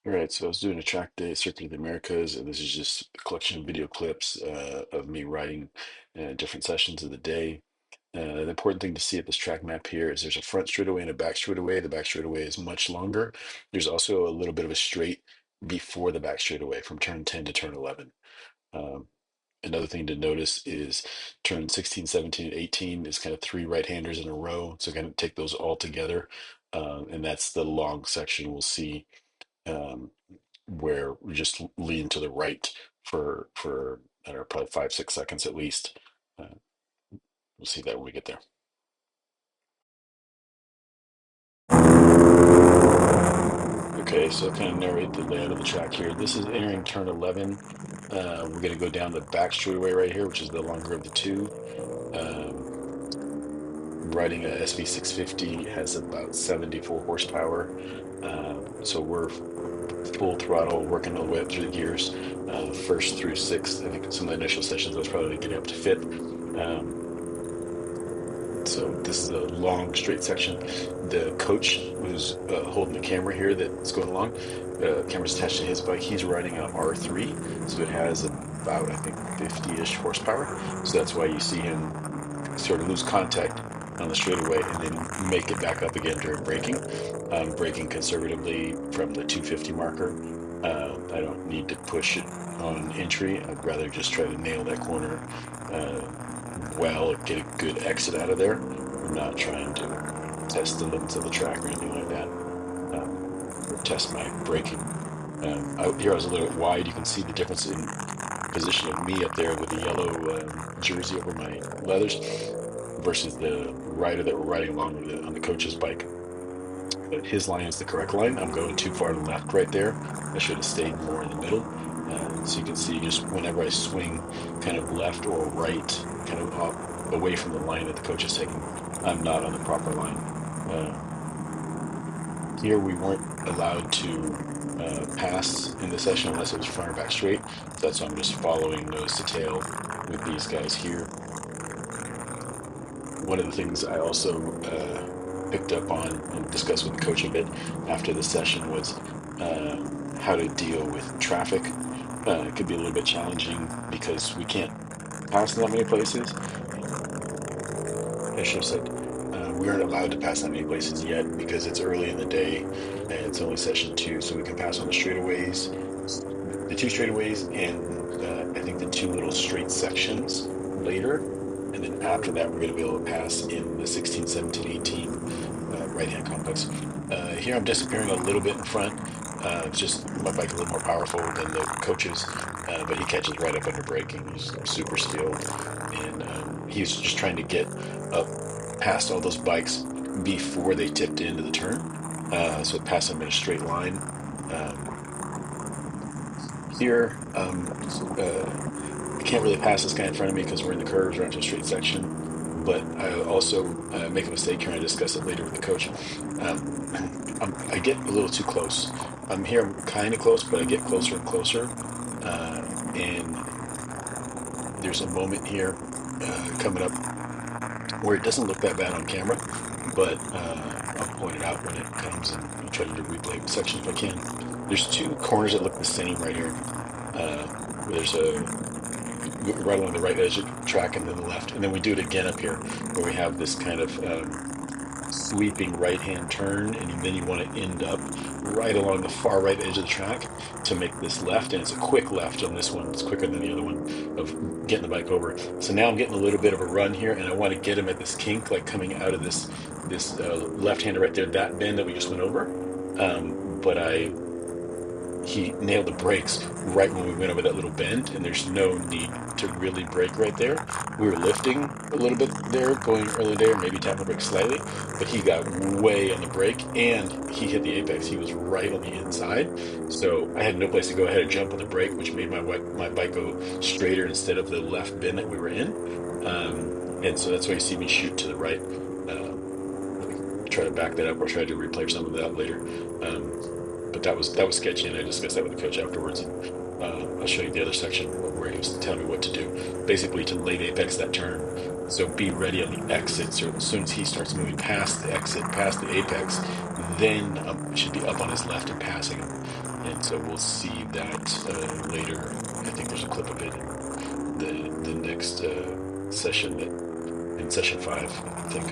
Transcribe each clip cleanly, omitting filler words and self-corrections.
All right, so I was doing a track day Circuit of the Americas, and this is just a collection of video clips of me riding different sessions of the day. The important thing to see at this track map here is there's a front straightaway and a back straightaway. The back straightaway is much longer. There's also a little bit of a straight before the back straightaway from turn 10 to turn 11. Um, Another thing to notice is turn 16, 17, and 18 is kind of three right-handers in a row. So kind of take those all together. And that's the long section we'll see um, where we just lean to the right for I don't know, probably 5, 6 seconds at least. Uh, we'll see that when we get there. Okay, so kind of narrate the layout of the track here. This is entering turn 11. We're going to go down the back straightaway right here, which is the longer of the two. Um, Riding a SV650 has about 74 horsepower. So we're full throttle, working all the way up through the gears, first through sixth. I think some of the initial sessions I was probably getting up to fifth. So this is a long straight section. The coach who's holding the camera here that's going along, camera's attached to his bike. He's riding a R3, so it has about, I think, 50-ish horsepower. So that's why you see him sort of lose contact on the straightaway and then make it back up again during braking. Braking conservatively from the 250 marker. I don't need to push it on entry. I'd rather just try to nail that corner well, get a good exit out of there. I'm not trying to test the limits of the track or anything like that, or test my braking. Out here I was a little bit wide. You can see the difference in position of me up there with the yellow jersey over my leathers versus the rider that we're riding along with on the coach's bike. But his line is the correct line. I'm going too far to the left right there. I should have stayed more in the middle. So you can see just whenever I swing kind of left or right, kind of up, away from the line that the coach is taking, I'm not on the proper line. Here we weren't allowed to pass in the session unless it was front or back straight. So that's why I'm just following nose to tail with these guys here. One of the things I also picked up on and discussed with the coach a bit after the session was how to deal with traffic. It could be a little bit challenging because we can't pass in that many places. I should have said we aren't allowed to pass that many places yet because it's early in the day and it's only session 2, so we can pass on the straightaways, the 2 straightaways, and I think the 2 little straight sections later. And then after that, we're going to be able to pass in the 16, 17, 18 right-hand complex. Here I'm disappearing a little bit in front. It's just my bike a little more powerful than the coach's, but he catches right up under braking. He's super skilled, and he's just trying to get up past all those bikes before they tipped into the turn, so pass them in a straight line. Here, I can't really pass this guy in front of me because we're in the curves, we're into a straight section, but I also make a mistake here, and I discuss it later with the coach. I get a little too close. I'm here, I'm kind of close, but I get closer and closer, and there's a moment here coming up where it doesn't look that bad on camera, but I'll point it out when it comes, and I'll try to do a replay section if I can. There's 2 corners that look the same right here. There's a right along the right edge of the track and then the left, and then we do it again up here where we have this kind of sweeping right-hand turn, and then you want to end up right along the far right edge of the track to make this left, and it's a quick left on this one. It's quicker than the other one of getting the bike over. So now I'm getting a little bit of a run here, and I want to get him at this kink, like coming out of this left-hander right there, that bend that we just went over. But he nailed the brakes right when we went over that little bend, and there's no need to really brake right there. We were lifting a little bit there, going early there, maybe tapping the brake slightly, but he got way on the brake, and he hit the apex. He was right on the inside, so I had no place to go. I had to jump on the brake, which made my bike go straighter instead of the left bend that we were in, and so that's why you see me shoot to the right. Try to back that up, or try to replay some of that later. But that was sketchy, and I discussed that with the coach afterwards. And I'll show you the other section where he was telling me what to do. Basically, to late apex that turn, So be ready on the exit. So as soon as he starts moving past the exit, past the apex, then it should be up on his left and passing him. And so we'll see that later. I think there's a clip of it in the next session, that in session 5, I think.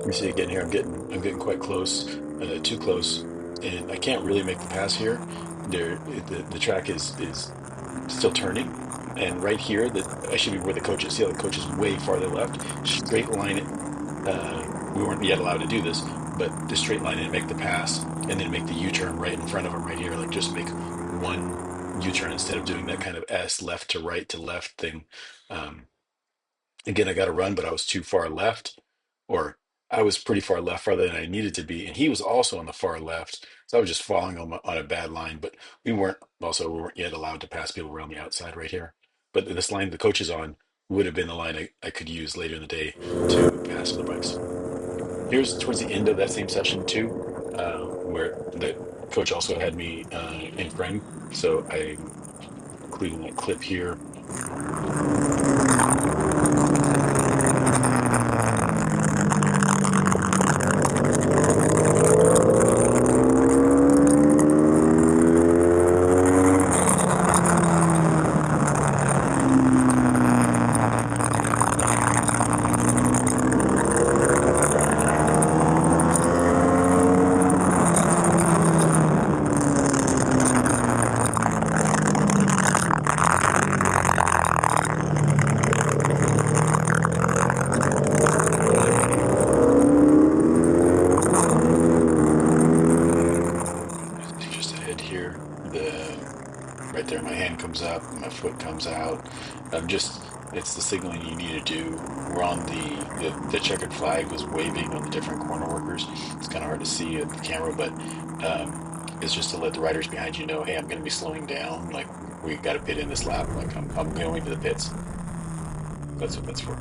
You see again here, I'm getting quite close, too close, and I can't really make the pass here. The track is still turning, and right here, that I should be where the coach is. See how the coach is way farther left? Straight line it. We weren't yet allowed to do this, but just straight line it and make the pass, and then make the U-turn right in front of him right here. Like just make one U-turn instead of doing that kind of S left to right to left thing. Um, Again, I got to run, but I was too far left, or I was pretty far left, farther than I needed to be, and he was also on the far left. So I was just falling on a bad line. But we weren't yet allowed to pass people around the outside right here. But this line the coach is on would have been the line I could use later in the day to pass other bikes. Here's towards the end of that same session too, where the coach also had me in frame. So I'm including that clip here. Just ahead here, right there, my hand comes up, my foot comes out. It's the signaling you need to do. We're on the checkered flag was waving on the different corner workers. It's kind of hard to see at the camera, but it's just to let the riders behind you know, hey, I'm going to be slowing down. Like, we got to pit in this lap. Like, I'm going to the pits. That's what that's for.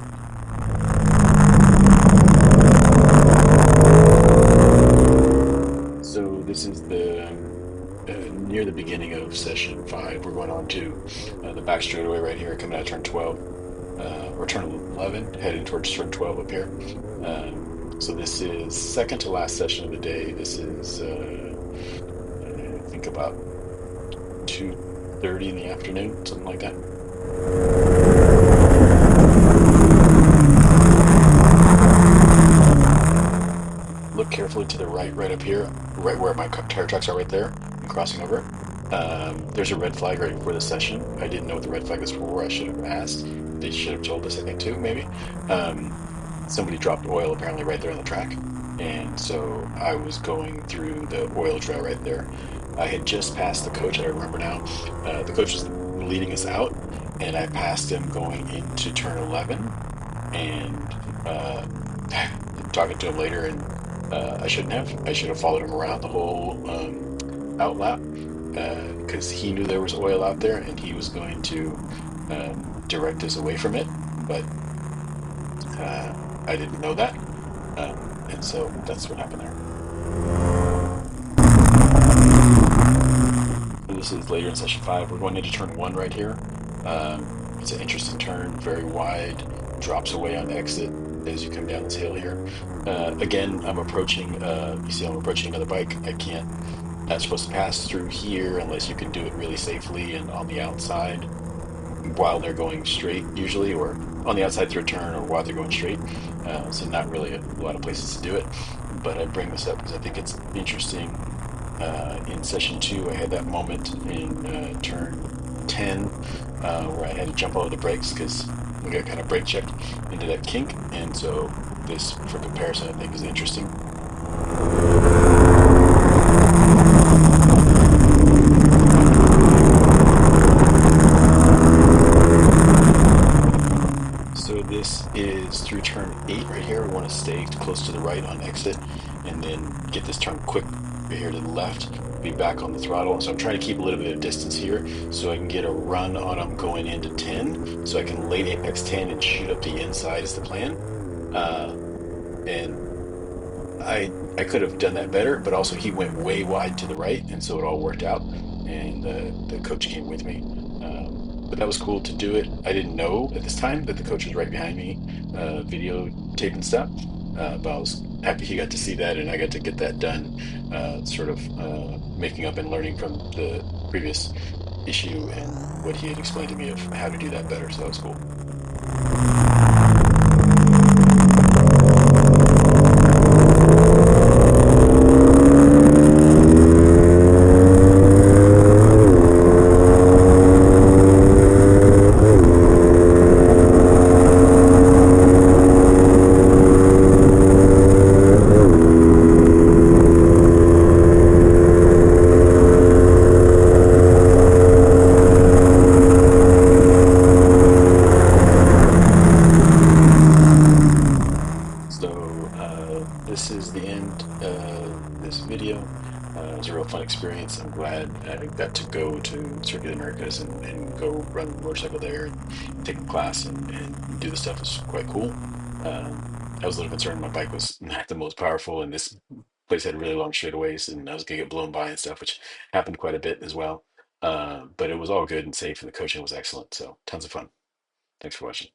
So this is near the beginning of session 5. We're going on to the back straightaway right here, coming out of turn 12, or turn 11, heading towards turn 12 up here. So this is second to last session of the day. This is, I think, about 2:30 in the afternoon, something like that. Look carefully to the right up here, right where my tire tracks are right there. I'm crossing over. There's a red flag right before the session. I didn't know what the red flag was for. I should have asked. They should have told us, I think, too, maybe. Somebody dropped oil apparently right there on the track. And so I was going through the oil trail right there. I had just passed the coach, I remember now. The coach was leading us out, and I passed him going into turn 11. And talking to him later, and I shouldn't have. I should have followed him around the whole out lap, because he knew there was oil out there, and he was going to direct us away from it. But I didn't know that, and so that's what happened there. This is later in session 5. We're going into turn 1 right here. It's an interesting turn, very wide, drops away on exit as you come down this hill here. Again, I'm approaching, you see I'm approaching another bike. Not supposed to pass through here unless you can do it really safely and on the outside while they're going straight usually, or on the outside through a turn, or while they're going straight. So not really a lot of places to do it, but I bring this up because I think it's interesting. In session 2, I had that moment in turn 10 where I had to jump over the brakes because we got kind of brake checked into that kink, and so this, for comparison, I think is interesting. So this is through turn 8 right here. We want to stay close to the right on exit, and then get this turn quick right here to the left, be back on the throttle. So I'm trying to keep a little bit of distance here so I can get a run on them going into 10, so I can late apex 10 and shoot up the inside is the plan. Uh, and I could have done that better, but also he went way wide to the right, and so it all worked out. And the coach came with me, but that was cool to do it. I didn't know at this time that the coach was right behind me, videotaping stuff. But I was happy he got to see that, and I got to get that done. Sort of making up and learning from the previous issue and what he had explained to me of how to do that better. So that was cool. So this is the end of this video. It was a real fun experience. I'm glad I got to go to Circuit Americas and go run the motorcycle there and take a class and do the stuff. It's quite cool. I was a little concerned my bike was not the most powerful, and this place had really long straightaways, and I was gonna get blown by and stuff, which happened quite a bit as well. But it was all good and safe, and the coaching was excellent. So tons of fun. Thanks for watching.